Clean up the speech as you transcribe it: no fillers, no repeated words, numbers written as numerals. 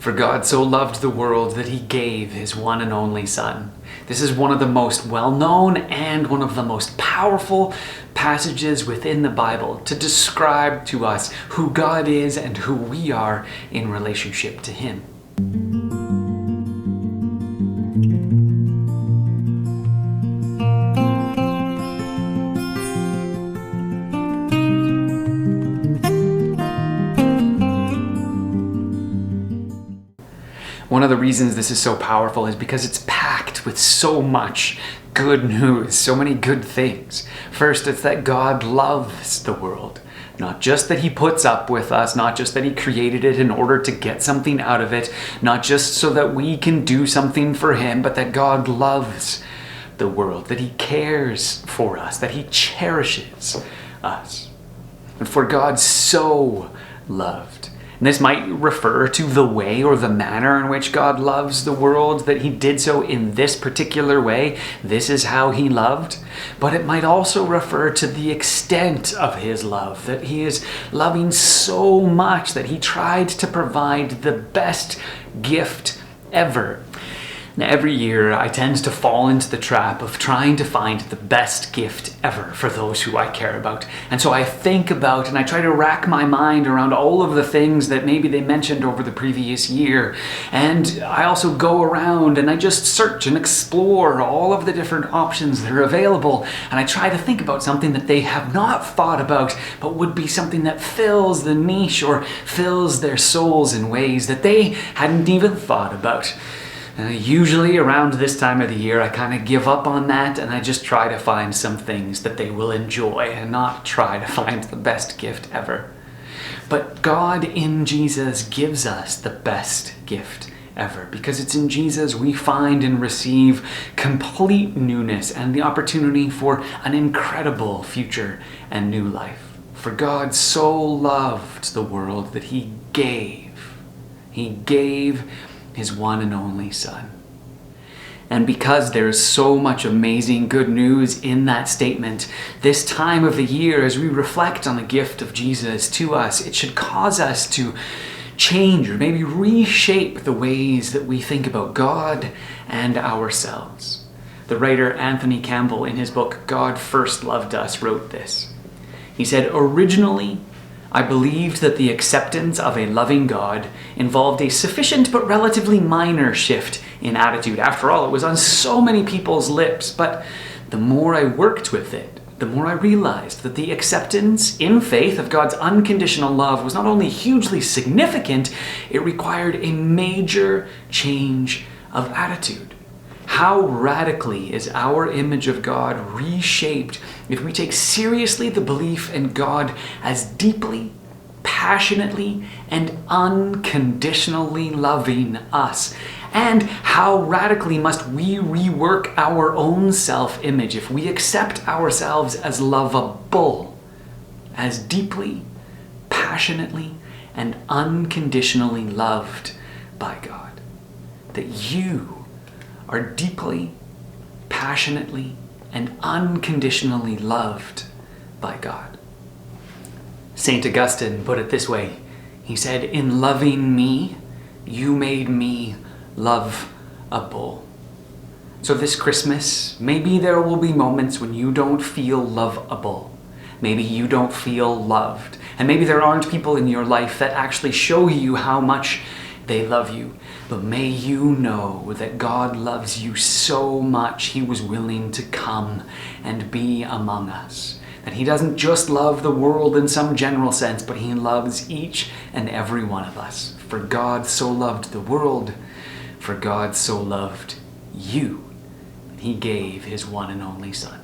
For God so loved the world that he gave his one and only Son. This is one of the most well-known and one of the most powerful passages within the Bible to describe to us who God is and who we are in relationship to him. One of the reasons this is so powerful is because it's packed with so much good news, so many good things. First, it's that God loves the world. Not just that he puts up with us, not just that he created it in order to get something out of it, not just so that we can do something for him, but that God loves the world, that he cares for us, that he cherishes us. And for God so loved. And this might refer to the way or the manner in which God loves the world, that he did so in this particular way. This is how he loved. But it might also refer to the extent of his love, that he is loving so much that he tried to provide the best gift ever. Now, every year I tend to fall into the trap of trying to find the best gift ever for those who I care about. And so I think about and I try to rack my mind around all of the things that maybe they mentioned over the previous year. And I also go around and I just search and explore all of the different options that are available. And I try to think about something that they have not thought about, but would be something that fills the niche or fills their souls in ways that they hadn't even thought about. Usually around this time of the year, I kind of give up on that and I just try to find some things that they will enjoy and not try to find the best gift ever. But God in Jesus gives us the best gift ever, because it's in Jesus we find and receive complete newness and the opportunity for an incredible future and new life. For God so loved the world that he gave his one and only Son. And because there is so much amazing good news in that statement, this time of the year, as we reflect on the gift of Jesus to us, it should cause us to change or maybe reshape the ways that we think about God and ourselves. The writer Anthony Campbell, in his book, God First Loved Us, wrote this. He said, "Originally, I believed that the acceptance of a loving God involved a sufficient but relatively minor shift in attitude. After all, it was on so many people's lips. But the more I worked with it, the more I realized that the acceptance in faith of God's unconditional love was not only hugely significant, it required a major change of attitude. How radically is our image of God reshaped if we take seriously the belief in God as deeply, passionately, and unconditionally loving us? And how radically must we rework our own self-image if we accept ourselves as lovable, as deeply, passionately, and unconditionally loved by God? That you are deeply, passionately, and unconditionally loved by God. St. Augustine put it this way. He said, "In loving me, you made me loveable." So this Christmas, maybe there will be moments when you don't feel lovable. Maybe you don't feel loved. And maybe there aren't people in your life that actually show you how much they love you. But may you know that God loves you so much he was willing to come and be among us. That he doesn't just love the world in some general sense, but he loves each and every one of us. For God so loved the world, for God so loved you. He gave his one and only Son.